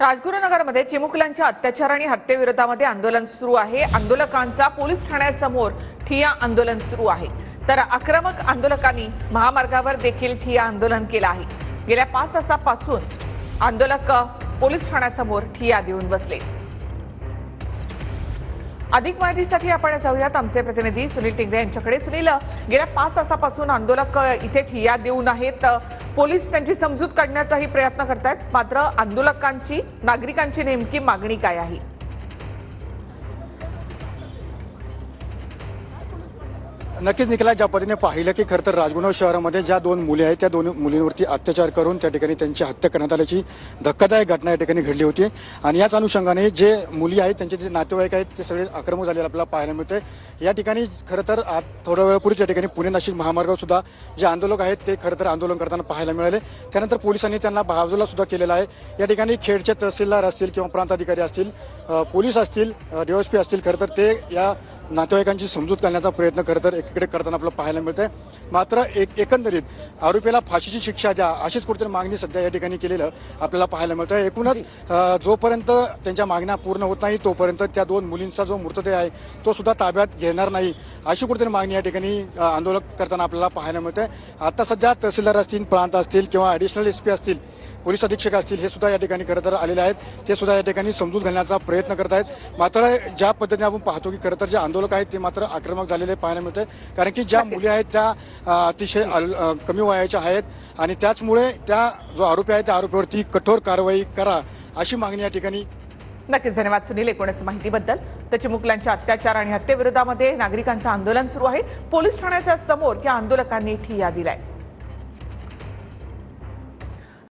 राजगुरुनगरमध्ये चिमुकल्यांच्या अत्याचार आणि हत्येविरोधामध्ये आंदोलन सुरू आहे। आंदोलकांचा पोलीस ठाण्यासमोर ठिय्या आंदोलन सुरू आहे। तर आक्रमक आंदोलकांनी महामार्गावर देखील ठिय्या आंदोलन केलं आहे। गेल्या 5 तासापासून आंदोलक पोलीस ठाण्यासमोर ठिय्या देऊन बसले। अधिक माहितीसाठी आपण जाऊयात आमचे प्रतिनिधी सुनील टिंगरे यांच्याकडे। सुनील, गेल्या 5 तासापासून आंदोलक इथे ठिय्या देऊन आहेत। पोलीस त्यांची समजूत काढण्याचाही प्रयत्न करतायत, मात्र आंदोलकांची नागरिकांची नेमकी मागणी काय आहे? नक्कीच निखिला, ज्या पद्धतीने पाहिलं की खरं तर राजगुरू शहरामध्ये ज्या 2 मुली आहेत त्या 2 मुलींवरती अत्याचार करून त्या ठिकाणी त्यांची हत्या करण्यात आल्याची धक्कादायक घटना या ठिकाणी घडली होती। आणि याच अनुषंगाने जे मुली आहेत त्यांचे जे नातेवाईक आहेत ते सगळे आक्रमक झालेले आपल्याला पाहायला मिळते। या ठिकाणी खरं तर आज थोड्या वेळापूर्वीच या ठिकाणी पुणे नाशिक महामार्गावर सुद्धा जे आंदोलक आहेत ते खरं तर आंदोलन करताना पाहायला मिळाले। त्यानंतर पोलिसांनी त्यांना बाजूला सुद्धा केलेला आहे। या ठिकाणी खेडचे तहसीलदार असतील किंवा प्रांत अधिकारी असतील, पोलीस असतील, डीएसपी असतील, खरं तर ते या नातेवाईकांची समजूत करण्याचा प्रयत्न खरं तर एकीकडे करताना आपल्याला पाहायला मिळतंय। मात्र एकंदरीत आरोपीला फाशीची शिक्षा द्या अशीच कुठेतरी मागणी सध्या या ठिकाणी केलेलं आपल्याला पाहायला मिळतंय। एकूणच जोपर्यंत त्यांच्या मागण्या पूर्ण होत नाही तोपर्यंत त्या 2 मुलींचा जो मृतदेह आहे तो सुद्धा ताब्यात घेणार नाही अशी कुठेतरी मागणी या ठिकाणी आंदोलन करताना आपल्याला पाहायला मिळतंय। आता सध्या तहसीलदार असतील, प्रांत असतील किंवा ॲडिशनल एसपी असतील, पोलीस अधीक्षक असतील, हे सुद्धा या ठिकाणी खरं तर आलेले आहेत। ते सुद्धा या ठिकाणी समजूत घालण्याचा प्रयत्न करत आहेत। मात्र ज्या पद्धतीने आपण पाहतो की खरं तर जे आंदोलक आहेत ते मात्र आक्रमक झालेले पाहायला मिळते, कारण की ज्या मुली आहेत त्या अतिशय कमी वयाच्या आहेत आणि त्याचमुळे त्या जो आरोपी आहे त्या आरोपीवरती कठोर कारवाई करा अशी मागणी या ठिकाणी। नक्कीच धन्यवाद सुनील एकूणच माहितीबद्दल। तर चिमुकल्यांच्या अत्याचार आणि हत्येविरोधामध्ये नागरिकांचं आंदोलन सुरू आहे। पोलीस ठाण्याच्या समोर या आंदोलकांनी ठिय्या दिलाय।